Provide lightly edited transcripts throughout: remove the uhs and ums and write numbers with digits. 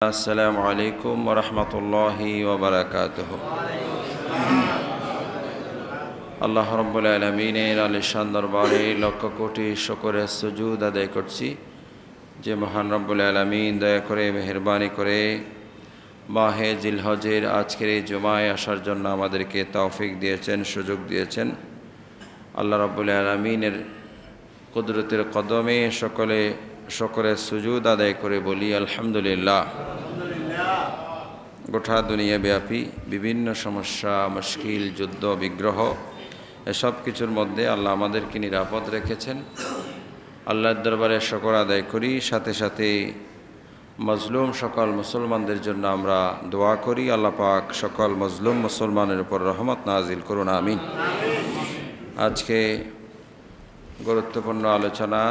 আসসালামু আলাইকুম ওয়া রাহমাতুল্লাহি ওয়া বারাকাতুহু। আল্লাহ রাব্বুল আলামিনের আলিশান দরবারে লক্ষ কোটি শুকরের সুজুদ আদায় করছি যে মহান রব্বুল আলামিন দয়া করে মেহেরবানি করে মাহে জিলহজের আজকের এই জুমায় আসার জন্য আমাদেরকে তৌফিক দিয়েছেন, সুযোগ দিয়েছেন। আল্লাহ রাব্বুল আলামিনের কুদরতের কদমে সকলে শুকরের সুজুদ আদায় করে বলি আলহামদুলিল্লাহ। গোটা দুনিয়া ব্যাপী বিভিন্ন সমস্যা, মুশকিল, যুদ্ধ, বিগ্রহ এসব কিছুর মধ্যে আল্লাহ আমাদেরকে নিরাপদ রেখেছেন। আল্লাহর দরবারে শুকর আদায় করি, সাথে সাথে মজলুম সকল মুসলমানদের জন্য আমরা দোয়া করি। আল্লাহ পাক সকল মজলুম মুসলমানের উপর রহমত নাজিল করুন, আমিন। আজকে গুরুত্বপূর্ণ আলোচনা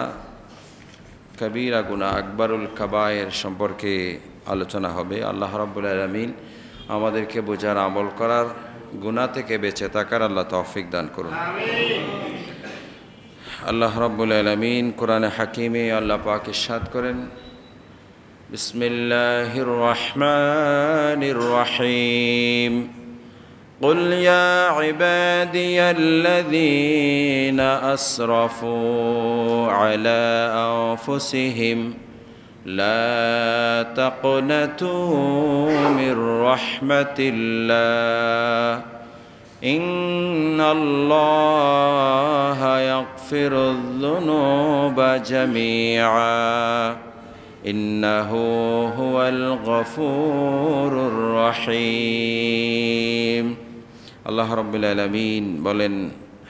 কবিরা গুনাহ আকবরুল কাবায়ের সম্পর্কে আলোচনা হবে। আল্লাহ রাব্বুল আলামিন আমাদেরকে বোঝার, আমল করার, গুনাহ থেকে বেঁচে থাকার আল্লাহ তৌফিক দান করুন, আমিন। আল্লাহ রাব্বুল আলামিন কোরআনে হাকিমে আল্লাহ পাক ইরশাদ করেন, বিসমিল্লাহির রহমানির রহিম, قل يا عبادي الذين أسرفوا على أنفسهم لا تقنطوا من رحمة الله إن الله يغفر الذنوب جميعا إنه هو الغفور الرحيم। আল্লাহ রাব্বুল আলামিন বলেন,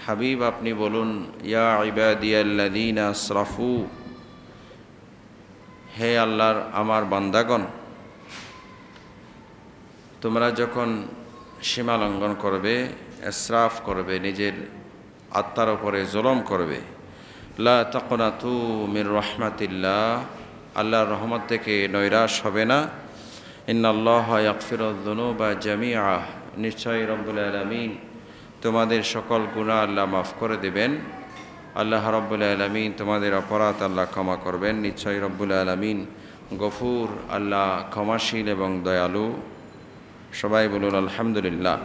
হাবিব আপনি বলুন, ইয়া ইবাদিয়াল্লাযীনা আসরাফু, হে আল্লাহর আমার বান্দাগণ, তোমরা যখন সীমা লঙ্ঘন করবে, ইসরাফ করবে, নিজের আত্মার উপরে জুলুম করবে, লা তাকনাতু মির রাহমাতিল্লাহ, আল্লাহর রহমত থেকে নৈরাশ হবে না। ইন্নাল্লাহা ইয়াগফিরুয যুনুবা জামিআ, নিশ্চয়ই রব্বুল আলামিন তোমাদের সকল গুনাহ আল্লাহ মাফ করে দেবেন। আল্লাহ রব্বুল আলামিন তোমাদের অপরাধ আল্লাহ ক্ষমা করবেন। নিশ্চয়ই রব্বুল আলামিন গফুর, আল্লাহ ক্ষমাশীল এবং দয়ালু। সবাই বলুন আলহামদুলিল্লাহ।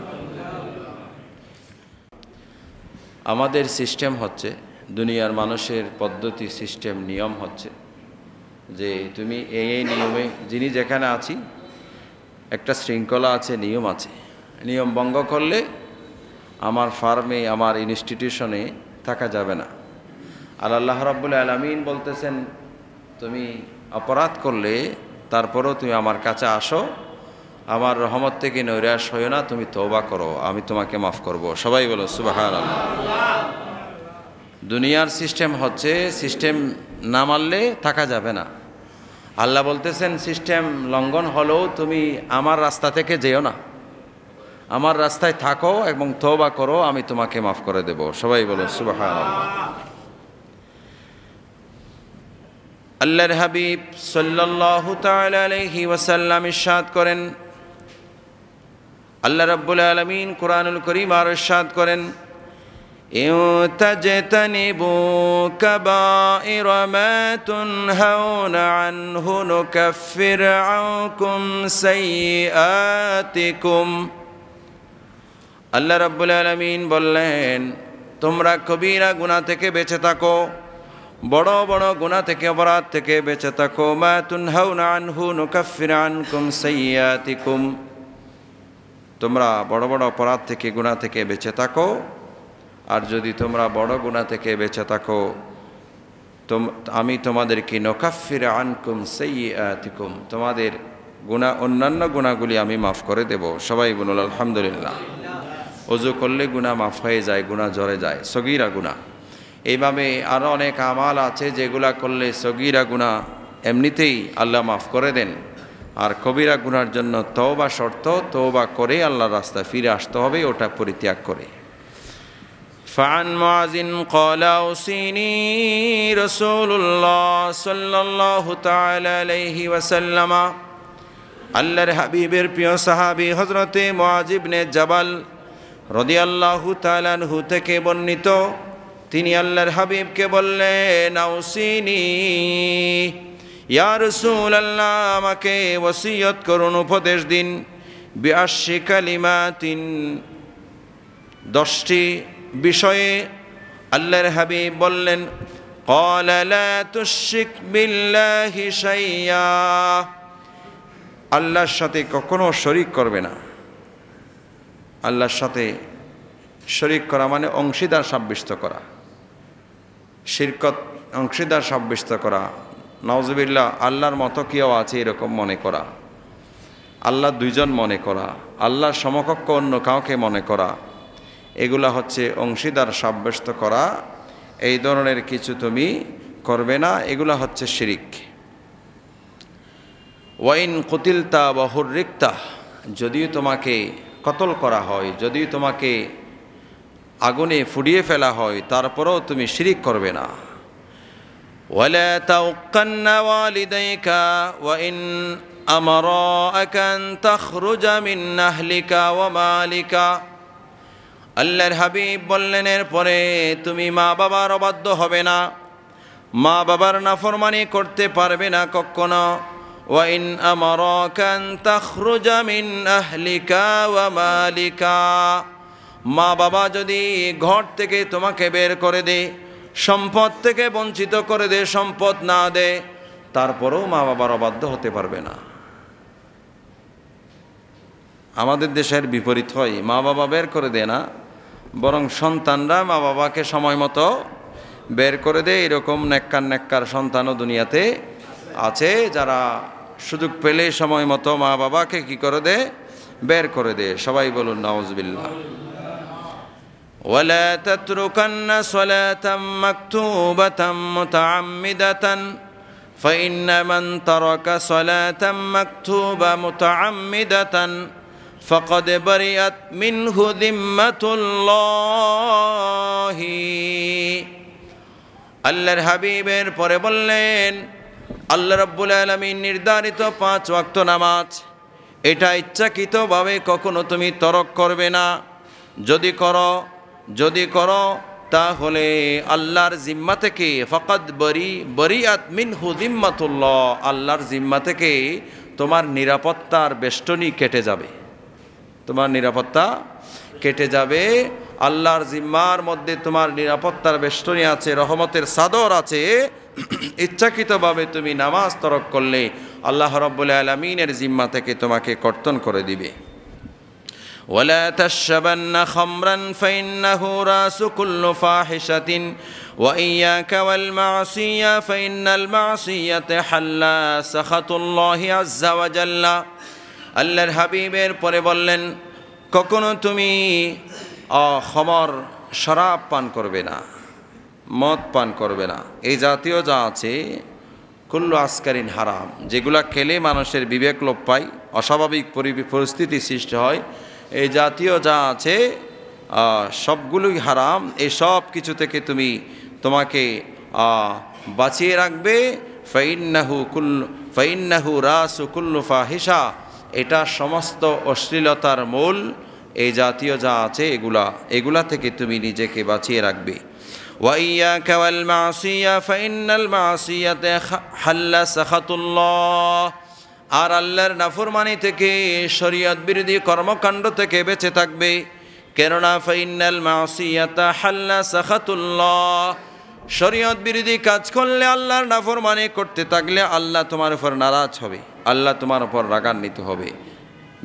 আমাদের সিস্টেম হচ্ছে, দুনিয়ার মানুষের পদ্ধতি, সিস্টেম, নিয়ম হচ্ছে যে তুমি এই নিয়মে, যিনি যেখানে আছি একটা শৃঙ্খলা আছে, নিয়ম আছে। নিয়ম ভঙ্গ করলে আমার ফার্মে, আমার ইনস্টিটিউশনে থাকা যাবে না। আর আল্লাহ রাব্বুল আলামিন বলতেছেন, তুমি অপরাধ করলে তারপরেও তুমি আমার কাছে আসো, আমার রহমত থেকে নৈরাশ হইও না, তুমি তওবা করো, আমি তোমাকে মাফ করব। সবাই বলো সুবহানাল্লাহ। দুনিয়ার সিস্টেম হচ্ছে, সিস্টেম না মানলে থাকা যাবে না। আল্লাহ বলতেছেন, সিস্টেম লঙ্ঘন হলেও তুমি আমার রাস্তা থেকে যেও না, আমার রাস্তায় থাকো এবং তওবা করো, আমি তোমাকে মাফ করে দেব। সবাই বলো সুবহানাল্লাহ। আল্লাহর হাবিব সাল্লাল্লাহু তাআলা আলাইহি ওয়াসাল্লাম ইরশাদ করেন, আল্লাহ রাব্বুল আলামিন কুরআনুল কারীম আর ইরশাদ করেন, ইন তাজতানিবু কাবাইরা মা তুনহাউনা আনহু নুকাফির আনকুম সাইয়্যাতিকুম। আল্লাহ রাব্বুল আলামিন বললেন, তোমরা কবিরা গুনাহ থেকে বেঁচে থাকো, বড় বড় গুনাহ থেকে, অপরাধ থেকে বেঁচে থাকো। মা তুনহাউনা আনহু নুকাফির আনকুম সাইয়্যাতিকুম, তোমরা বড় বড় অপরাধ থেকে, গুনাহ থেকে বেঁচে থাকো। আর যদি তোমরা বড় গুনাহ থেকে বেঁচে থাকো, আমি তোমাদেরকে নুকাফির আনকুম সাইয়্যাতিকুম, তোমাদের গুনাহ, অন্যান্য গুনাহগুলি আমি মাফ করে দেব। সবাই বলুন আলহামদুলিল্লাহ। ওযু করলে গুনাহ মাফ হয়ে যায়, গুনাহ ঝরে যায়, সগীরা গুনাহ। এইভাবে আরও অনেক আমাল আছে যেগুলা করলে সগীরা গুনাহ এমনিতেই আল্লাহ মাফ করে দেন। আর কবিরা গুনার জন্য তওবা শর্ত, তওবা করে আল্লাহর রাস্তায় ফিরে আসতে হবে, ওটা পরিত্যাগ করে। ফাআন মুআযিন ক্বালা আওসিনি রাসূলুল্লাহ সাল্লাল্লাহু তাআলা আলাইহি ওয়াসাল্লাম, আল্লাহর হাবিবের প্রিয় সাহাবী হযরতে মুআয ইবনে জাবাল রাদিয়াল্লাহু তাআলা আনহু থেকে বর্ণিত, তিনি আল্লাহর হাবিবকে বললেন, আওসিনি, ইয়া রাসূলুল্লাহ, আমাকে ওসিয়ত করুন, উপদেশ দিন। বিআশি কালিমাতিন, 10টি বিষয়ে। আল্লাহর হাবিব বললেন, ক্বালা লা তুশরিক বিল্লাহি শাইয়্যা, আল্লাহর সাথে কখনো শরীক করবে না। আল্লাহর সাথে শরীক করা মানে অংশীদার সাব্যস্ত করা, শিরকত, অংশীদার সাব্যস্ত করা। নাউজুবিল্লাহ, আল্লাহর মতো কেউ আছে এরকম মনে করা, আল্লাহ দুইজন মনে করা, আল্লাহর সমকক্ষ অন্য কাউকে মনে করা, এগুলা হচ্ছে অংশীদার সাব্যস্ত করা। এই ধরনের কিছু তুমি করবে না, এগুলা হচ্ছে শিরিক। ওয়াইন কুতিলতা ওয়া হুররিকতা, যদিও তোমাকে কতল করা হয়, যদিও তোমাকে আগুনে ফুটিয়ে ফেলা হয়, তারপরেও তুমি শিরিক করবে না। ওয়ালা তাউক্কান্না ওয়ালিদাইকা ওয়া ইন আমারাকা আন তাখরুজা মিন আহলিকা ওয়া মালিকা। আল্লাহর হাবিব বললেন, এরপরে তুমি মা বাবার অবাধ্য হবে না, মা বাবার নাফরমানি করতে পারবে না কখনো। ওয়া ইন আমারাকা আন তাখরুজা মিন আহলিকা ওয়া মালিকা, মা বাবা যদি ঘর থেকে তোমাকে বের করে দে, সম্পদ থেকে বঞ্চিত করে দে, সম্পদ না দে, তারপরেও মা বাবার অবাধ্য হতে পারবে না। আমাদের দেশের বিপরীত হয়, মা বাবা বের করে দেয় না, বরং সন্তানরা মা বাবাকে সময় মতো বের করে দেয়। এরকম নেককার সন্তানও দুনিয়াতে আছে, যারা সুযোগ পেলে সময় মতো মা বাবাকে কি করে দেয়, বের করে দেয়। সবাই বলুন নাউজুবিল্লাহ। ওয়ালা তাতরুকান্না সালাতাম মাকতুবাতাম মুতাআম্মিদাতান ফাইন্না মান তারাকা সালাতাম মাকতুবা মুতাআম্মিদাতান ফাকাদ বারিআত মিনহু যিম্মাতুল্লাহি। আল্লাহর হাবিবের পরে বললেন, আল্লাহ রাব্বুল আলামিন নির্ধারিত 5 ওয়াক্ত নামাজ, এটা ইচ্ছাকৃতভাবে কখনো তুমি তরক করবে না। যদি করো তাহলে আল্লাহর জিম্মা থেকে ফাকাদ বারিআত মিনহু যিম্মাতুল্লাহ, আল্লাহর জিম্মা থেকে তোমার নিরাপত্তার বেষ্টনী কেটে যাবে, তোমার নিরাপত্তা কেটে যাবে। আল্লাহর জিম্মার মধ্যে তোমার নিরাপত্তার বেষ্টনী আছে, রহমতের চাদর আছে। ইচ্ছাকৃতভাবে তুমি নামাজ তরক করলে আল্লাহ রাব্বুল আলামিনের জিম্মা থেকে তোমাকে কর্তন করে দিবে। ওয়ালা তাশরাবান্না খামরান ফাইন্নাহু রাসু কুল্লু ফাহিশাতিন ওয়া ইয়্যাকা ওয়াল মাসিয়া ফাইন্নাল মাসিয়াতা হাল্লা সাখাতুল্লাহি আযজা ওয়া জাল্লা। আল্লাহর হাবিবের পরে বললেন, কখনো তুমি খমর, শরাব পান করবে না, মদ পান করবে না। এই জাতীয় যা আছে কুল্লু আসকারিন হারাম, যেগুলা খেলে মানুষের বিবেক লোপ পায়, অস্বাভাবিক পরিস্থিতি সৃষ্টি হয়, এই জাতীয় যা আছে সবগুলোই হারাম। এই সব কিছু থেকে তোমাকে বাঁচিয়ে রাখবে। ফাইন্নাহু রাসু কুল্লু ফাহিশা, এটা সমস্ত অশ্লীলতার মূল। এই জাতীয় যা আছে এগুলা থেকে তুমি নিজেকে বাঁচিয়ে রাখবে। ওয়া ইয়্যাকা ওয়াল মাসিয়া ফাইন্নাল মাসিয়াতা হাল্লা সাখাতুল্লাহ, আর আল্লাহর নাফরমানি থেকে, শরীয়ত বিরোধী কর্মকাণ্ড থেকে বেঁচে থাকবে। কেননা ফাইন্নাল মাসিয়াতা হাল্লা সাখাতুল্লাহ, শরীয়ত বিরোধী কাজ করলে, আল্লাহর নাফরমানি করতে থাকলে আল্লাহ তোমার উপর নারাজ হবে, আল্লাহ তোমার উপর রাগান্বিত হবে,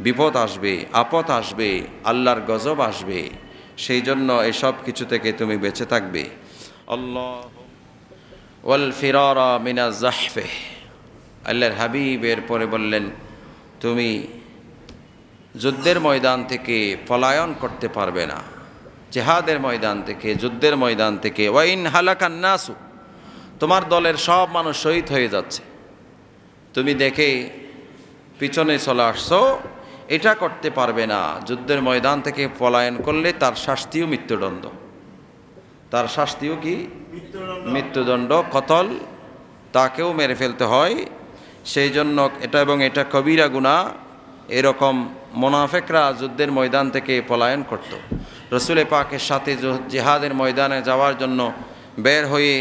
বিপদ আসবে, আপদ আসবে, আল্লাহর গজব আসবে। সেই জন্য এসব কিছু থেকে তুমি বেঁচে থাকবে। আল্লাহ ওয়াল ফিরারা মিনাজ জাহফে, আল্লাহর হাবিবের পরে বললেন, তুমি যুদ্ধের ময়দান থেকে পলায়ন করতে পারবে না, জিহাদের ময়দান থেকে, যুদ্ধের ময়দান থেকে। ওয়াইন হালাকান নাসু, তোমার দলের সব মানুষ শহীদ হয়ে যাচ্ছে, তুমি দেখে পিছনে চলে আসছো, এটা করতে পারবে না। যুদ্ধের ময়দান থেকে পলায়ন করলে তার শাস্তিও মৃত্যুদণ্ড, তার শাস্তিও কি মৃত্যুদণ্ড, কতল, তাকেও মেরে ফেলতে হয়। সেই জন্য এটা কবিরা গুনাহ। এরকম মুনাফিকরা যুদ্ধের ময়দান থেকে পলায়ন করত। রসুল পাকের সাথে জিহাদের ময়দানে যাওয়ার জন্য বের হয়ে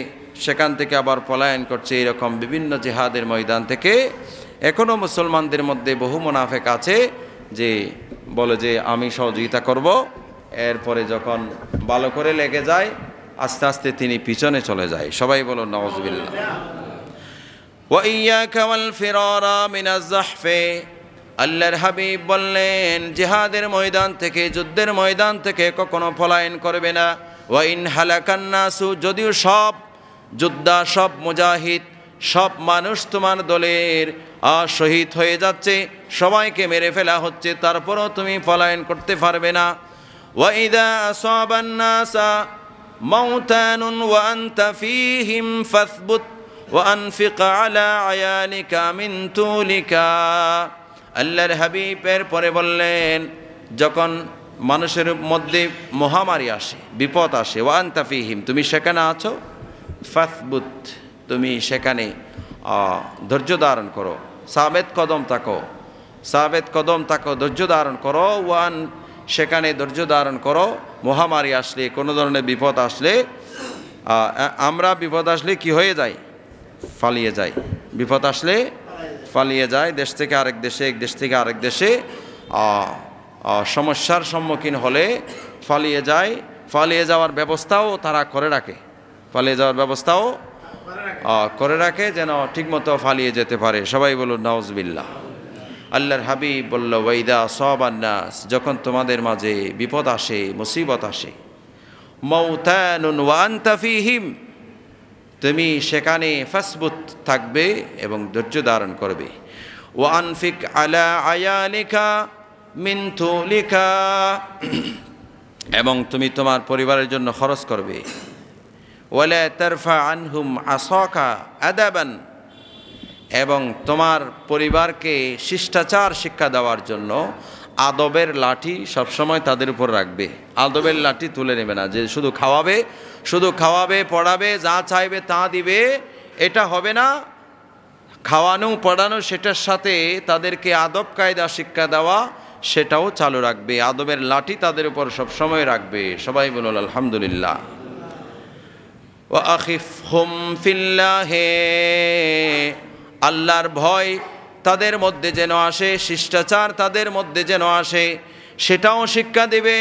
সেখান থেকে আবার পলায়ন করছে, এরকম বিভিন্ন জিহাদের ময়দান থেকে এখনও মুসলমানদের মধ্যে বহু মুনাফিক আছে যে বলে যে আমি সহযোগিতা করব, এরপরে যখন ভালো করে লেগে যায় আস্তে আস্তে তিনি পিছনে চলে যায়। সবাই বলো নাউজুবিল্লাহ। ওয়া ইয়াকা ওয়াল ফিরারা মিনাজ জাহফে, আল্লাহর হাবিব বললেন জিহাদের ময়দান থেকে, যুদ্ধের ময়দান থেকে কখনো পলায়ন করবে না। ওয়া ইন হালাকান নাসু, যদিও সব যোদ্ধা, সব মুজাহিদ, সব মানুষ তোমার দলের শহীদ হয়ে যাচ্ছে, সবাইকে মেরে ফেলা হচ্ছে, তারপরও তুমি পলায়ন করতে পারবে না। ওয়া ইযা আসাবান নাসা মাউতানুন ওয়া আনতা ফীহিম ফাসবুত ওয়া আনফিক আলা আয়ালিকা মিন তুলিকা। আল্লাহর হাবিবের পরে বললেন যখন মানুষের মধ্যে মহামারী আসে, বিপদ আসে, ওয়া আনতা ফীহিম, তুমি সেখানে আছো, ফাসবুত, তুমি সেখানে ধৈর্য ধারণ করো, সাবেত কদম থাকো, সাবেত কদম থাকো, ধৈর্য ধারণ করো। ওয়ান, সেখানে ধৈর্য ধারণ করো। মহামারী আসলে, কোনো ধরনের বিপদ আসলে, আমরা বিপদ আসলে কি হয়ে যায়? পালিয়ে যাই। বিপদ আসলে পালিয়ে যায়, দেশ থেকে আরেক দেশে, এক দেশ থেকে আরেক দেশে। সমস্যার সম্মুখীন হলে পালিয়ে যায়। পালিয়ে যাওয়ার ব্যবস্থাও তারা করে রাখে, পালিয়ে যাওয়ার ব্যবস্থাও করে রাখে যেন ঠিকমতো পালিয়ে যেতে পারে। সবাই বলুন নাউজুবিল্লাহ। আল্লাহর হাবিব বলল ওয়াইদা আসাবান নাস, যখন তোমাদের মাঝে বিপদ আসে, মুসিবত আসে, মাউতানুন ওয়া আনতা ফীহিম, তুমি সেখানে ফাসবুত থাকবে এবং ধৈর্য ধারণ করবে। ওয়া আনফিক আলা আয়ালিকা মিন তুলিকা, এবং তুমি তোমার পরিবারের জন্য খরচ করবে। ওয়ালা তারফা আনহুম আসাকা আদাবান, এবং তোমার পরিবারকে শিষ্টাচার শিক্ষা দেওয়ার জন্য আদবের লাঠি সবসময় তাদের উপর রাখবে। আদবের লাঠি তুলে নেবে না, যে শুধু খাওয়াবে পড়াবে, যা চাইবে তা দিবে, এটা হবে না। খাওয়ানো পড়ানো সেটার সাথে তাদেরকে আদব কায়দা শিক্ষা দেওয়া সেটাও চালু রাখবে। আদবের লাঠি তাদের উপর সবসময় রাখবে। সবাই বলুন আলহামদুলিল্লাহ। ওয়া আখিফহুম ফিল্লাহে, আল্লাহর ভয় তাদের মধ্যে যেন আসে, শিষ্টাচার তাদের মধ্যে যেন আসে, সেটাও শিক্ষা দেবে।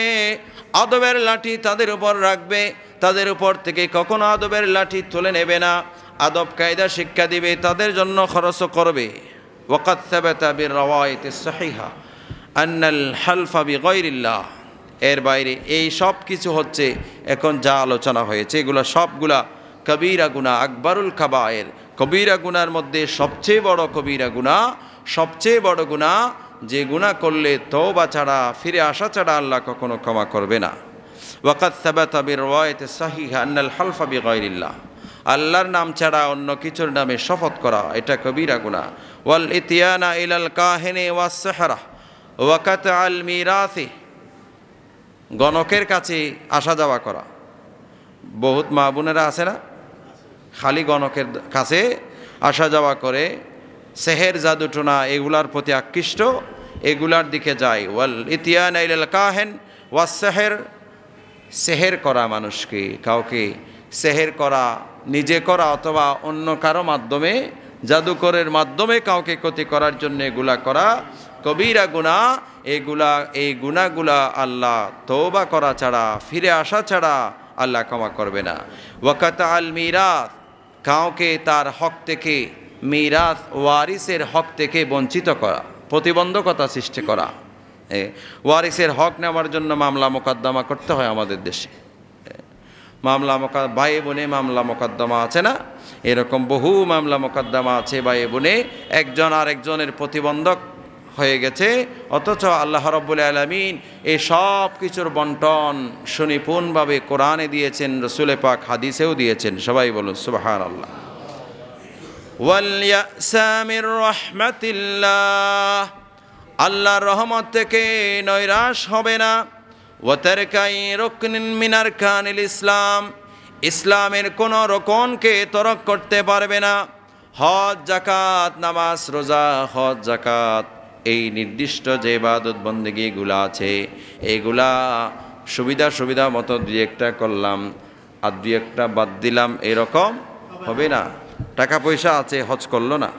আদবের লাঠি তাদের উপর রাখবে, তাদের উপর থেকে কখনো আদবের লাঠি তুলে নেবে না। আদব কায়দা শিক্ষা দিবে, তাদের জন্য খরচও করবে। ওয়াকাদ সাবাতা বিরওয়ায়াতিস সহিহা আন্নাল হালফা বিগাইরিল্লাহ, এর বাইরে এই সব কিছু হচ্ছে এখন যা আলোচনা হয়েছে, এগুলো সবগুলা কবিরা গুনাহ, আকবরুল কাবায়ের। কবিরা গুনার মধ্যে সবচেয়ে বড় কবিরা গুনাহ, সবচেয়ে বড় গুনাহ, যে গুনাহ করলে তওবা ছাড়া, ফিরে আসা ছাড়া আল্লাহ কখনো ক্ষমা করবে না। ওয়াকাদ সাবাতা বিরওয়ায়াতিস সহিহা আন্নাল হালফা বিগাইরিল্লাহ, আল্লাহর নাম ছাড়া অন্য কিছুর নামে শপথ করা, এটা কবিরা গুনাহ। ওয়াল ইতিয়ানা ইলাল কাহিনি ওয়াস সিহরা ওয়া কাতআল মিরাসি, গণকের কাছে আসা যাওয়া করা। বহুত মা বোনেরা আছে না, খালি গণকের কাছে আসা যাওয়া করে, সেহের জাদুটোনা এগুলার প্রতি আকৃষ্ট, এগুলার দিকে যায়। ওয়াল ইতিয়ানা ইলাল কাহিন ওয়াস সিহর, সেহের করা, মানুষকে কাউকে সেহের করা, নিজে করা অথবা অন্য কারো মাধ্যমে, জাদুকরের মাধ্যমে কাউকে ক্ষতি করার জন্য এগুলা করা কবিরা গুনাহ। এই গুনাহগুলা আল্লাহ তওবা করা ছাড়া, ফিরে আসা ছাড়া আল্লাহ ক্ষমা করবে না। ওয়াকাতআল মিরাস, কাউকে তার হক থেকে, মিরাস ওয়ারিসের হক থেকে বঞ্চিত করা, প্রতিবন্ধকতা সৃষ্টি করা। ওয়ারিসের হক নেওয়ার জন্য মামলা মোকদ্দমা করতে হয় আমাদের দেশে। মামলা ভাই বোনে মামলা মোকদ্দমা আছে না, এরকম বহু মামলা মোকদ্দমা আছে। ভাই বোনে একজন আরেকজনের প্রতিবন্ধক হয়ে গেছে, অথচ আল্লাহ রাব্বুল আলামিন এই সব কিছুর বন্টন সুনিপুণভাবে কোরআনে দিয়েছেন, রাসূল পাক হাদিসেও দিয়েছেন। সবাই বলুন সুবহানাল্লাহ। ওয়াল ইয়াসা মির রাহমাতিল্লাহ, আল্লাহর রহমত থেকে নৈরাশ হবে না। ওয়া তারকাই রুকনিন মিন আরকানিল ইসলাম, ইসলামের কোন রকনকে তরক করতে পারবে না। হজ, যাকাত, নামাজ, রোজা, হজ, যাকাত, এই নির্দিষ্ট যে ইবাদত বন্দেগীগুলো আছে, এইগুলা সুবিধা মতো দুই একটা করলাম আর দুই একটা বাদ দিলাম, এরকম হবে না। টাকা পয়সা আছে, হজ করলো না,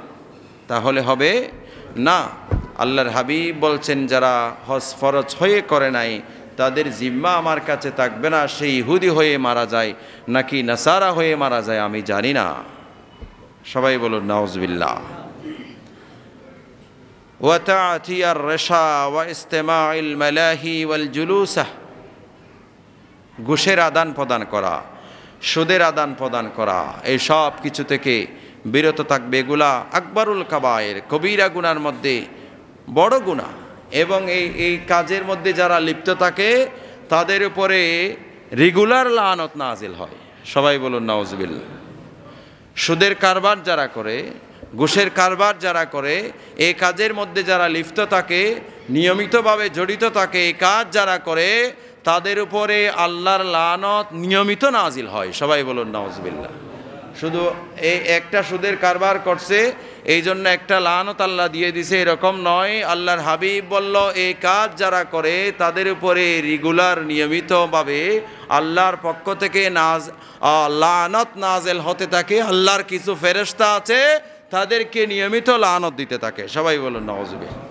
তাহলে হবে না। আল্লাহর হাবিব বলছেন, যারা হজ ফরজ হয়ে করে নাই তাদের জিম্মা আমার কাছে থাকবে না। সে ইহুদি হয়ে মারা যায় নাকি নাসারা হয়ে মারা যায় আমি জানি না। সবাই বলুন নাউজুবিল্লাহ। ওয়া তা'তিয়ার রিশা ওয়া ইসতিমাউল মালাহি ওয়াল জুলুসা, ঘুষের আদান প্রদান করা, সুদের আদান প্রদান করা, এই সব কিছু থেকে বিরত থাকবে। এগুলা আকবরুল কাবায়ের, কবিরা গুনার মধ্যে বড় গুনাহ। এবং এই কাজের মধ্যে যারা লিপ্ত থাকে তাদের উপরে রেগুলার লানত নাজিল হয়। সবাই বলুন নাউজুবিল্লাহ। সুদের কারবার যারা করে, ঘুষের কারবার যারা করে, এই কাজের মধ্যে যারা লিপ্ত থাকে, নিয়মিতভাবে জড়িত থাকে, এই কাজ যারা করে তাদের উপরে আল্লাহর লানত নিয়মিত নাজিল হয়। সবাই বলুন নাউজুবিল্লাহ। শুধু এই একটা সুদের কারবার করছে এই জন্য একটা লানত আল্লাহ দিয়ে দিছে এরকম নয়। আল্লাহর হাবিব বলল, এই কাজ যারা করে তাদের উপরে রেগুলার নিয়মিতভাবে আল্লাহর পক্ষ থেকে লানত নাজেল হতে থাকে। আল্লাহর কিছু ফেরেশতা আছে তাদেরকে নিয়মিত লানত দিতে থাকে। সবাই বলুন নাউজুবিল্লাহ।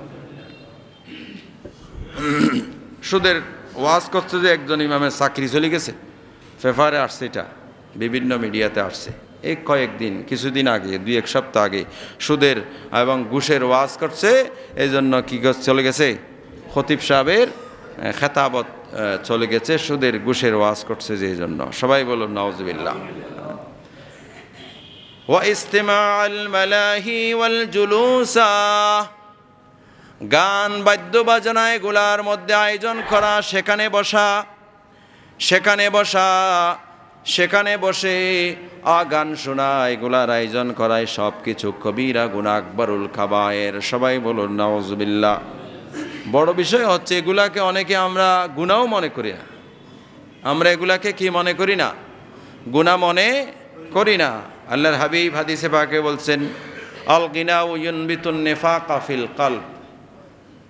সুদের ওয়াজ করছে যে একজন ইমামের চাকরি চলে গেছে, পেপারে আসছে, এটা বিভিন্ন মিডিয়াতে আসছে। এই কয়েকদিন, কিছুদিন আগে, 2-1 সপ্তাহ আগে সুদের এবং ঘুষের ওয়াজ করছে, এই জন্য কী চলে গেছে, খতিব সাহেবের খেতাবত চলে গেছে, সুদের ঘুষের ওয়াজ করছে যে এই জন্য। সবাই বলুন নাউজুবিল্লাহ। ওয়া ইসতিমাউল মালাহি ওয়াল জুলুসা, গান বাদ্য বাজনা এগুলার মধ্যে আয়োজন করা, সেখানে বসে গান শোনা, এগুলার আয়োজন করায় সব কিছু কবিরা গুনাহ, আকবরুল কাবায়ের। সবাই বলুন নাউজুবিল্লাহ। বড় বিষয় হচ্ছে এগুলাকে অনেকে আমরা গুনাহও মনে করি না। আমরা এগুলাকে কি মনে করি না? গুনাহ মনে করি না। আল্লাহর হাবিব হাদিসে পাকে বলছেন, আল গিনাউ ইউনবিতুন নিফাকা ফিল কলব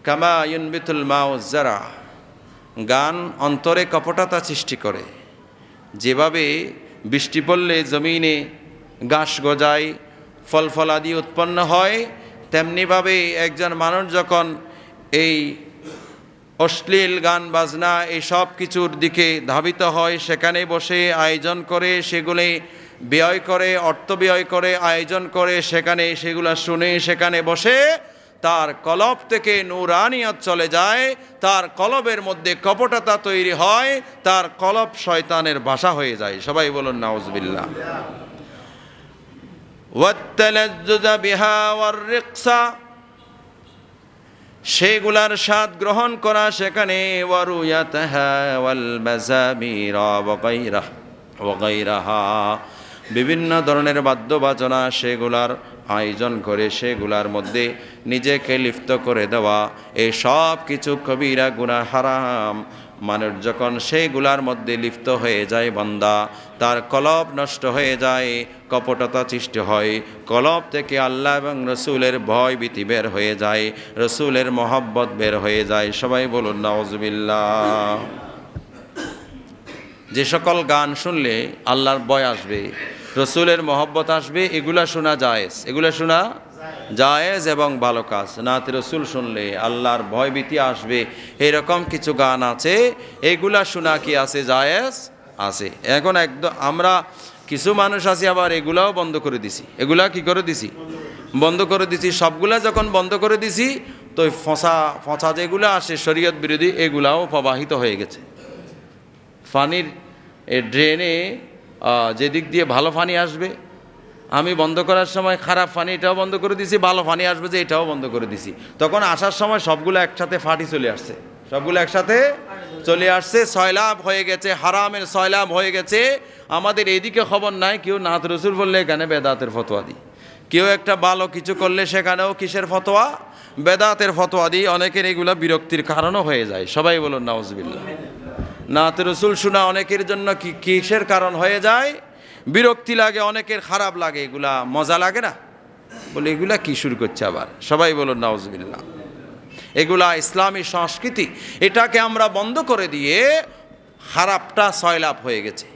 কামা ইউনবিতুল মাউ যারা, গান অন্তরে কপটতা সৃষ্টি করে। যেভাবে বৃষ্টি পড়লে জমিনে ঘাস গজায়, ফল ফলাদি উৎপন্ন হয়, তেমনিভাবে একজন মানুষ যখন এই অশ্লীল গান বাজনা এই সব কিছুর দিকে ধাবিত হয়, সেখানে বসে আয়োজন করে, সেগুলি ব্যয় করে, অর্থ ব্যয় করে, আয়োজন করে, সেগুলো শুনে সেখানে বসে তার কলব থেকে নূরানিয়ত চলে যায়, তার কলবের মধ্যে কপটতা তৈরি হয়, তার কলব শয়তানের বাসা হয়ে যায়। সবাই বলুন নাউজুবিল্লাহ। ওয়াত্তালাজ্জুজা বিহা ওয়ার রিকসা, সেগুলার স্বাদ গ্রহণ করা, সেখানে ওয়ারুয়াতাহা ওয়াল মাযামিরা ওয়া গায়রাহা, বিভিন্ন ধরনের বাদ্য বাজনা সেগুলার আয়োজন করে সেগুলার মধ্যে নিজেকে লিপ্ত করে দেওয়া, এই সব কিছু কবিরা গুনাহ, হারাম। মানুষ যখন সেইগুলার মধ্যে লিপ্ত হয়ে যায়, বান্দা তার কলব নষ্ট হয়ে যায়, কপটতা সৃষ্টি হয়, কলব থেকে আল্লাহ এবং রসুলের ভয় ভীতি বের হয়ে যায়, রসুলের মহব্বত বের হয়ে যায়। সবাই বলুন নাউজুবিল্লাহ। যে সকল গান শুনলে আল্লাহর ভয় আসবে, রসুলের মহব্বত আসবে, এগুলা শোনা জায়েজ, এগুলা শোনা জায়েজ এবং ভালো কাজ। নাতে রসুল শুনলে আল্লাহর ভয় ভীতি আসবে, এরকম কিছু গান আছে, এগুলা শোনা কি আছে? জায়েজ আছে। এখন একদম আমরা কিছু মানুষ আছি আবার এগুলাও বন্ধ করে দিছি। এগুলা কি করে দিছি? বন্ধ করে দিছি। সবগুলা যখন বন্ধ করে দিছি তো ফঁচা যেগুলো আসে শরীয়ত বিরোধী, এগুলাও প্রবাহিত হয়ে গেছে। পানির ড্রেনে যেদিক দিয়ে ভালো পানি আসবে, আমি বন্ধ করার সময় খারাপ পানি এটাও বন্ধ করে দিছি, ভালো পানি আসবে যে এটাও বন্ধ করে দিছি। তখন আসার সময় সবগুলো একসাথে ফাটি চলে আসছে, সবগুলো একসাথে চলে আসছে, সয়লাভ হয়ে গেছে, হারামের সয়লাভ হয়ে গেছে। আমাদের এইদিকে খবর নাই, কেউ নাত রসুল বললে এখানে বেদাতের ফতোয়া দিই, কেউ একটা ভালো কিছু করলে সেখানেও কিসের ফতোয়া? বেদাতের ফতোয়া দিই। অনেকের এগুলা বিরক্তির কারণও হয়ে যায়। সবাই বলুন নাউজুবিল্লাহ। নাত রসুল শোনা অনেকের জন্য কিসের কারণ হয়ে যায়? বিরক্তি লাগে, অনেকের খারাপ লাগে, এগুলা মজা লাগে না, বলে এগুলা কি শুরু করছে আবার। সবাই বলুন নাউজুবিল্লাহ। এগুলা ইসলামী সংস্কৃতি, এটাকে আমরা বন্ধ করে দিয়ে খারাপটা সয়লাভ হয়ে গেছে।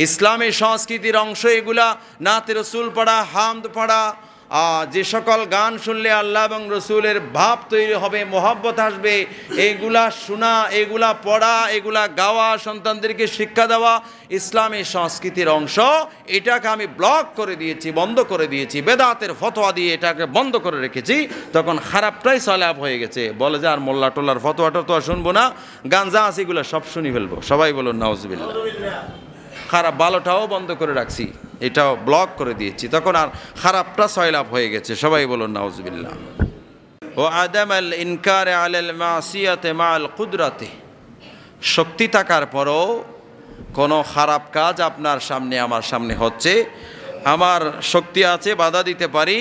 ইসলামী সংস্কৃতির অংশ এগুলা। নাতে রসুল পড়া, হামদ পড়া, যে সকল গান শুনলে আল্লাহ এবং রসুলের ভাব তৈরি হবে, মোহাব্বত আসবে, এগুলা শোনা, এগুলা পড়া, এগুলা গাওয়া, সন্তানদেরকে শিক্ষা দেওয়া ইসলামী সংস্কৃতির অংশ। এটাকে আমি ব্লক করে দিয়েছি, বন্ধ করে দিয়েছি, বেদাতের ফতোয়া দিয়ে এটাকে বন্ধ করে রেখেছি। তখন খারাপটাই সলাপ হয়ে গেছে। বলে যে আর মোল্লা টোল্লার ফতোয়াটা তো আর শুনবো না, গাঞ্জা আছে এগুলো সব শুনি ফেলবো। সবাই বলুন নাউজুবিল্লাহ। খারাপ ভালোটাও বন্ধ করে রাখছি, এটাও ব্লক করে দিয়েছি, তখন আর খারাপটা সয়লাভ হয়ে গেছে। সবাই বলুন নাউজুবিল্লাহ। ও আদম আল ইনকার আলাল মাসিয়াতে মাল কুদরাতে, শক্তি থাকার পরও কোনো খারাপ কাজ আপনার সামনে আমার সামনে হচ্ছে, আমার শক্তি আছে, বাধা দিতে পারি,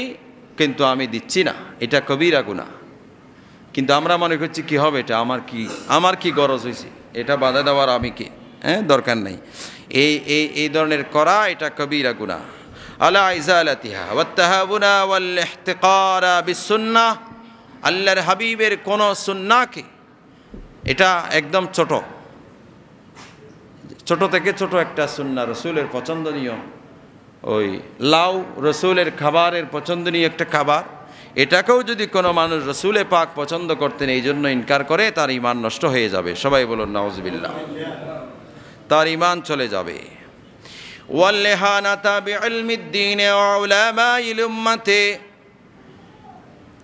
কিন্তু আমি দিচ্ছি না, এটা কবিরা গুনাহ। কিন্তু আমরা মনে করছি কি হবে এটা, আমার কি গরজ হয়েছে, এটা বাধা দেওয়ার আমি কি দরকার নেই, এই ধরনের করা এটা কবিরা গুনাহ। আলা ইজালাতিহা ওয়াত তাহাবুনা ওয়াল ইহতিকারা বিসুন্নাহ, আল্লাহর হাবিবের কোন সুন্নাহকে, এটা একদম ছোট থেকে ছোট একটা সুন্নাহ, রসুলের পছন্দনীয় ওই লাউ, রসুলের খাবারের পছন্দনীয় একটা খাবার, এটাকেও যদি কোনো মানুষ রসুলে পাক পছন্দ করতেন এই জন্য ইনকার করে, তার ঈমান নষ্ট হয়ে যাবে। সবাই বলুন নাউজুবিল্লাহ, তার ঈমান চলে যাবে। ওয়াল্লিহানাতা বিইলমিদ্দীন ওয়া উলামাইল উম্মতে,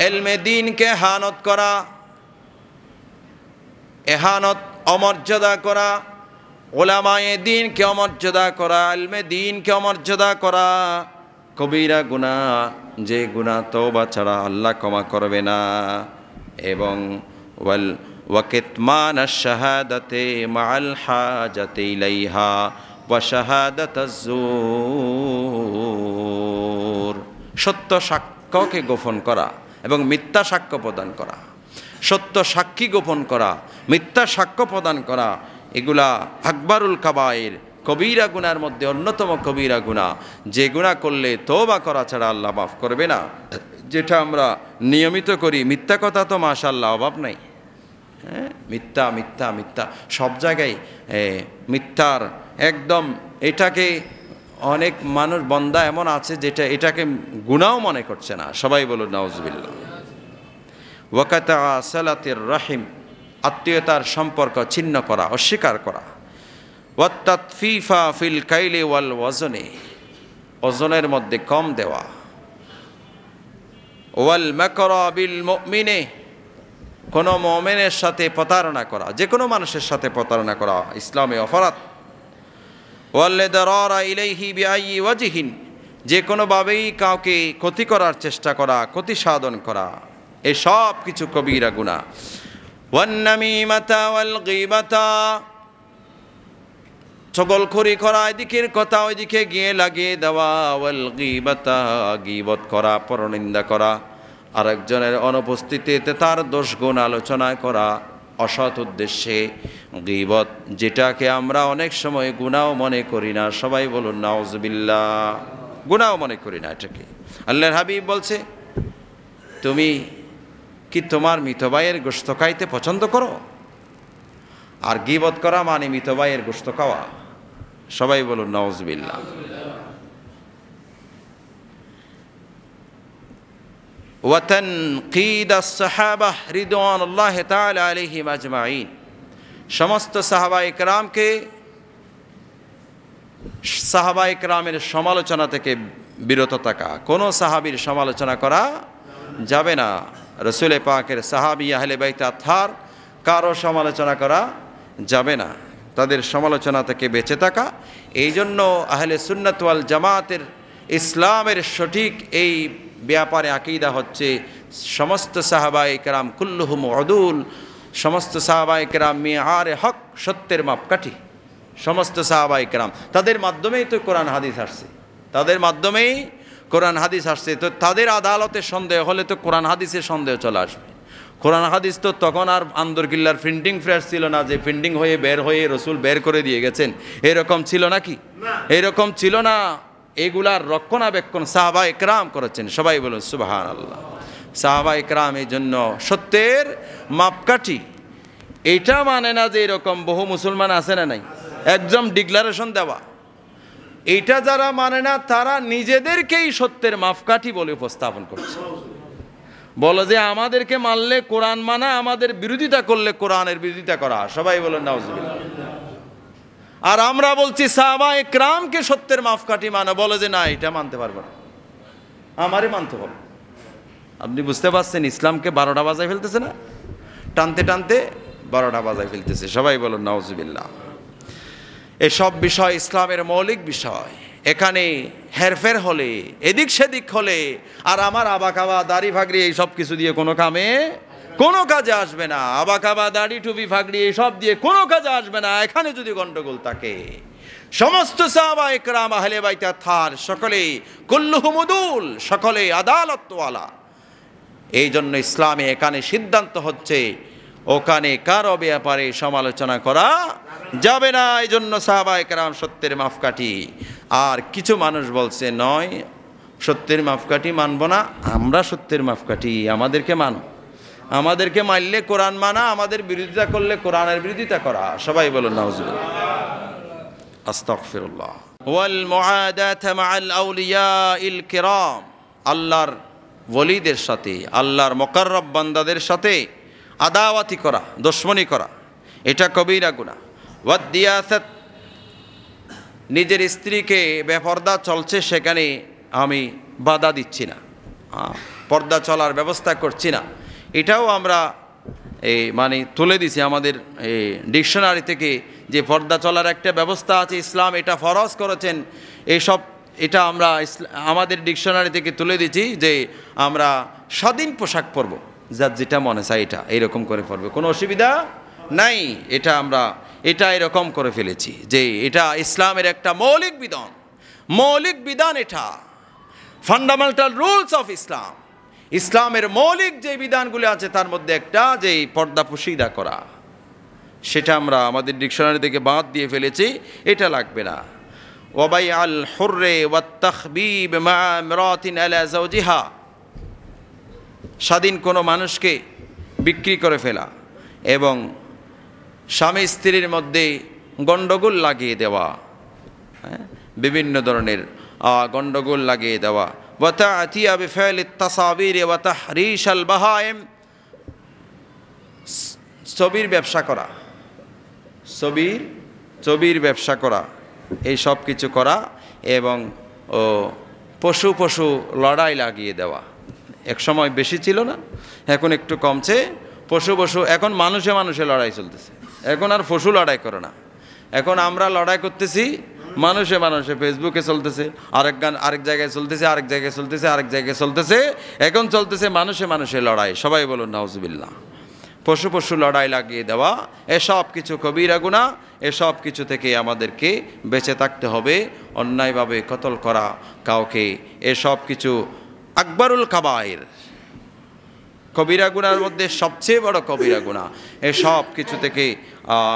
ইলমে দ্বীনকে হানত করা, এহানত অমর্যাদা করা, উলামায়ে দ্বীনকে অমর্যাদা করা, ইলমে দ্বীনকে অমর্যাদা করা কবিরা গুনাহ, যে গুনাহ তওবা ছাড়া আল্লাহ ক্ষমা করবে না। এবং ওয়াকিতমান আশ-শাহাদাতে মাআল হাজাতি ইলাইহা ওয়া শাহাদাতাজ যুর, সত্য সাক্ষ্যকে গোপন করা এবং মিথ্যা সাক্ষ্য প্রদান করা, সত্য সাক্ষী গোপন করা, মিথ্যা সাক্ষ্য প্রদান করা, এগুলা আকবারুল কাবায়ের, কবিরা গুনার মধ্যে অন্যতম কবিরা গুনাহ, যে গুনাহ করলে তওবা করা ছাড়া আল্লাহ মাফ করবে না। যেটা আমরা নিয়মিত করি, মিথ্যা কথা তো মাশাআল্লাহ অভাব নাই, মিথ্যা মিথ্যা মিথ্যা সব জায়গায় মিথ্যার একদম, এটাকে অনেক মানুষ বন্দা এমন আছে যেটা এটাকে গুনাহ মনে করছে না। সবাই বলুন নাউজুবিল্লাহ। ওয়াকাতা সালাতির রাহিম, আত্মীয়তার সম্পর্ক ছিন্ন করা, অস্বীকার করা। ওয়াত্তাতফিফা ফিল কাইলি ওয়াল ওয়াজনে, ওজনের মধ্যে কম দেওয়া। ওয়াল মাকরা বিল মুমিনে, কোনো মুমিনের সাথে প্রতারণা করা, যে কোনো মানুষের সাথে প্রতারণা করা ইসলামে অপরাধ। ওয়াল দারারা ইলাইহি বিআই ওয়াজহিন, যে কোনোভাবেই কাউকে ক্ষতি করার চেষ্টা করা, ক্ষতি সাধন করা, এই সব কিছু কবিরা গুনাহ। ওয়ান নামিমাতা ওয়াল গীবাতা, চগলখড়ি করা, এদিকের কথা ওইদিকে গিয়ে লাগিয়ে দেওয়া। ওয়াল গীবাতা, গীবত করা, পরনিন্দা করা, আরেকজনের অনুপস্থিতিতে তার দোষ গুণ আলোচনা করা অসৎ উদ্দেশ্যে। গীবত, যেটাকে আমরা অনেক সময় গুনাহ মনে করি না। সবাই বলুন নাউজুবিল্লাহ, গুনাহ মনে করি না এটাকে। আল্লাহর হাবিব বলছে, তুমি কি তোমার মৃত ভাইয়ের গোশত খাইতে পছন্দ করো? আর গীবত করা মানে মৃত ভাইয়ের গোশত খাওয়া। সবাই বলুন নাউজুবিল্লাহ। ওয়াতানকিদ আস-সাহাবাহ রিদওয়ানুল্লাহি তাআলা আলাইহিম আজমাইন, সমস্ত সাহাবায়ে কেরামকে, সাহাবায়ে কেরামের সমালোচনা থেকে বিরত থাকা, কোনো সাহাবীর সমালোচনা করা যাবে না। রসুল পাকের সাহাবী আহলে বাইত আতহার কারো সমালোচনা করা যাবে না, তাদের সমালোচনা থেকে বেঁচে থাকা। এই জন্য আহলে সুন্নাত ওয়াল জামাতের ইসলামের সঠিক এই ব্যাপারে আকীদা হচ্ছে সমস্ত সাহাবায়ে কেরাম কুল্লুহুম উদুল, সমস্ত সাহাবায়ে কেরাম মিআরে হক, সত্যের মাপকাঠি। সমস্ত সাহাবায়ে কেরাম, তাদের মাধ্যমেই তো কোরআন হাদিস আসছে, তাদের মাধ্যমেই কোরআন হাদিস আসছে। তো তাদের আদালতে সন্দেহ হলে তো কোরআন হাদিসের সন্দেহ চলে আসবে। কোরআন হাদিস তো তখন আর আন্দরকিল্লার প্রিন্টিং প্রেস ছিল না, যে প্রিন্টিং হয়ে বের হয়ে রসুল বের করে দিয়ে গেছেন, এরকম ছিল নাকি? এরকম ছিল না। এগুলার রক্ষণাবেক্ষণ সাহাবায়ে কেরাম করেছেন। সবাই বলুন সুবহানাল্লাহ। সাহাবায়ে কেরাম এই জন্য সত্যের মাপকাঠি। এটা মানে না যে এরকম বহু মুসলমান আছে না নাই, একদম ডিক্লারেশন দেওয়া, এইটা যারা মানে না তারা নিজেদেরকেই সত্যের মাপকাঠি বলে উপস্থাপন করছে। বলো যে আমাদেরকে মানলে কোরআন মানা, আমাদের বিরোধিতা করলে কোরআনের বিরোধিতা করা। সবাই বলেন নাউজুবিল্লাহ। আর আমরা বলছি সাহাবায়ে কেরামকে সত্যের মাপকাঠি মানো, বলে যে না এটা মানতে পারবো না, আমারই মানতে হবে। আপনি বুঝতে পারছেন ইসলামকে 12টা বাজায় ফেলতেছে না, টানতে টানতে 12টা বাজায় ফেলতেছে। সবাই বলুন নাউজুবিল্লাহ। এসব বিষয় ইসলামের মৌলিক বিষয়। এখানে হেরফের হলে, এদিক সেদিক হলে, আর আমার আবাকাবা দাড়ি ফাগড়ি এই সব কিছু দিয়ে কোনো কামে কোনো কাজে আসবে না। আবাকাবা দাড়ি টুপি ফাগড়ি এই সব দিয়ে কোনো কাজে আসবে না। এখানে যদি গন্ডগোল থাকে, সমস্ত সাহাবায়ে কেরাম আহলে বাইত আতহার সকলেই কুল্লুহুম উদুল, সকলে আদালতওয়ালা। এই জন্য ইসলামে এখানে সিদ্ধান্ত হচ্ছে ওখানে কারো ব্যাপারে সমালোচনা করা যাবে না। এই জন্য সাহাবায়ে কেরাম সত্যের মাপকাঠি। আর কিছু মানুষ বলছে নয়, সত্যের মাপকাঠি মানব না, আমরা সত্যের মাপকাঠি, আমাদেরকে মানো। আমাদেরকে মানলে কোরআন মানা, আমাদের বিরোধিতা করলে কোরআনের বিরোধিতা করা। সবাই বলুন নাউজুবিল্লাহ। আস্তাগফিরুল্লাহ। ওয়াল মুআদাত মাআল আউলিয়াইল কিরাম, আল্লাহর ওলিদের সাথে, আল্লাহর মুকাররব বান্দাদের সাথে আদাওয়াতি করা, দুশমনী করা, এটা কবিরা গুনাহ। ওয়াদিয়াসাত, নিজের স্ত্রীকে বেপর্দা চলছে সেখানে আমি বাধা দিচ্ছি না, পর্দা চলার ব্যবস্থা করছি না, এটাও আমরা মানে তুলে দিছি আমাদের ডিকশনারি থেকে, যে পর্দা চলার একটা ব্যবস্থা আছে, ইসলাম এটা ফরজ করেছেন। এইসব এটা আমরা আমাদের ডিকশনারি থেকে তুলে দিচ্ছি যে আমরা স্বাধীন পোশাক পরবো, যার যেটা মনে চায় এটা এইরকম করে পরবে, কোনো অসুবিধা নাই। এটা আমরা এটা এরকম করে ফেলেছি যে এটা ইসলামের একটা মৌলিক বিধান, মৌলিক বিধান, এটা ফান্ডামেন্টাল রুলস অফ ইসলাম। ইসলামের মৌলিক যে বিধানগুলি আছে তার মধ্যে একটা যে পর্দা পুশিদা করা, সেটা আমরা আমাদের ডিকশনারি থেকে বাদ দিয়ে ফেলেছি, এটা লাগবে না। ওয়াবাইআল হুররে ওয়াত তাখবিব মা ইমরাতিন আলা যাওজিহা, স্বাধীন কোনো মানুষকে বিক্রি করে ফেলা এবং স্বামী স্ত্রীর মধ্যে গণ্ডগোল লাগিয়ে দেওয়া, বিভিন্ন ধরনের গণ্ডগোল লাগিয়ে দেওয়া। ওয়া তা'তিয়া বিফাইলিত তাসাবির ওয়া তাহরিশাল বাহাইম, ছবির ব্যবসা করা, ছবির ব্যবসা করা, এই সব কিছু করা এবং পশু লড়াই লাগিয়ে দেওয়া। এক সময় বেশি ছিল না, এখন একটু কমছে। পশু এখন মানুষে লড়াই চলতেছে, এখন আর পশু লড়াই করে না, এখন আমরা লড়াই করতেছি মানুষে ফেসবুকে চলতেছে, আরেক জায়গায় চলতেছে, আরেক জায়গায় চলতেছে, আরেক জায়গায় চলতেছে, এখন চলতেছে মানুষে লড়াই। সবাই বলুন নাউজুবিল্লাহ। পশু লড়াই লাগিয়ে দেওয়া, এসব কিছু কবিরা গুনাহ। এসব কিছু থেকে আমাদেরকে বেঁচে থাকতে হবে। অন্যায়ভাবে কতল করা কাউকে, এসব কিছু আকবরুল কাবায়ের, কবিরা গুনার মধ্যে সবচেয়ে বড় কবিরা গুনাহ। এসব কিছু থেকে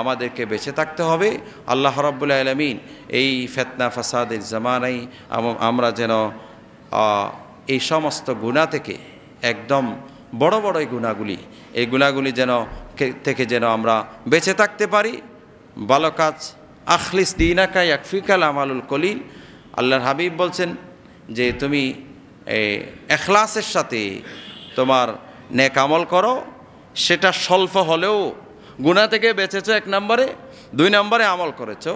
আমাদেরকে বেঁচে থাকতে হবে। আল্লাহ রাব্বুল আলামিন এই ফিতনা ফাসাদের জামানায় আমরা যেন এই সমস্ত গুনাহ থেকে, একদম বড় বড় এই গুনাহগুলি যেন আমরা বেঁচে থাকতে পারি। ভালো কাজ, আখলিস দীনাকা ইয়াকফিকাল আমালুল কলিল। আল্লাহর হাবিব বলছেন যে তুমি ইখলাসের সাথে তোমার নেক আমল করো, সেটা স্বল্প হলেও গুনাহ থেকে বেঁচেছো 1 নম্বরে, 2 নম্বরে আমল করেছো,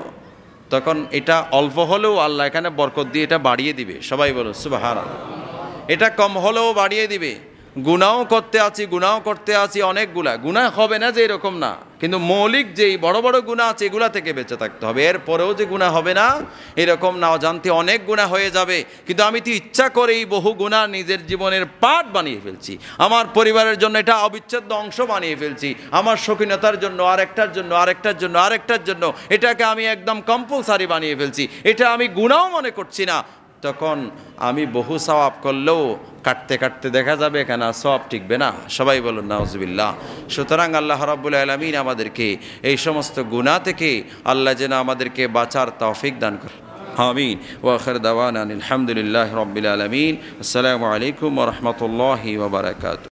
তখন এটা অল্প হলেও আল্লাহ এখানে বরকত দিয়ে এটা বাড়িয়ে দিবে। সবাই বলো সুবহানাল্লাহ। এটা কম হলেও বাড়িয়ে দিবে। গুনাহ করতে আছি অনেকগুলা, গুনাহ হবে না যে এরকম না, কিন্তু মৌলিক যেই বড় বড় গুনাহ আছে এগুলা থেকে বেঁচে থাকতে হবে। এরপরেও যে গুনাহ হবে না এরকম না, জানতে অনেক গুনাহ হয়ে যাবে, কিন্তু আমি তো ইচ্ছা করেই বহু গুনাহ নিজের জীবনের পার্ট বানিয়ে ফেলছি, আমার পরিবারের জন্য এটা অবিচ্ছেদ্য অংশ বানিয়ে ফেলছি, আমার শৌখিনতার জন্য আরেকটার জন্য এটাকে আমি একদম কম্পালসারি বানিয়ে ফেলছি, এটা আমি গুনাহ মনে করছি না। তখন আমি বহু সওয়াব করলেও কাটতে দেখা যাবে এখানে সওয়াব টিকবে না। সবাই বলুন নাউজুবিল্লাহ। সুতরাং আল্লাহ রাব্বুল আলামিন আমাদেরকে এই সমস্ত গুনাহ থেকে আল্লাহ যেন আমাদেরকে বাঁচার তৌফিক দান করেন। আমিন। ওয়া আখির দাওয়ানা আলহামদুলিল্লাহি রাব্বিল আলামিন। আসসালামু আলাইকুম ওয়া রাহমাতুল্লাহি ওয়া বারাকাতুহু।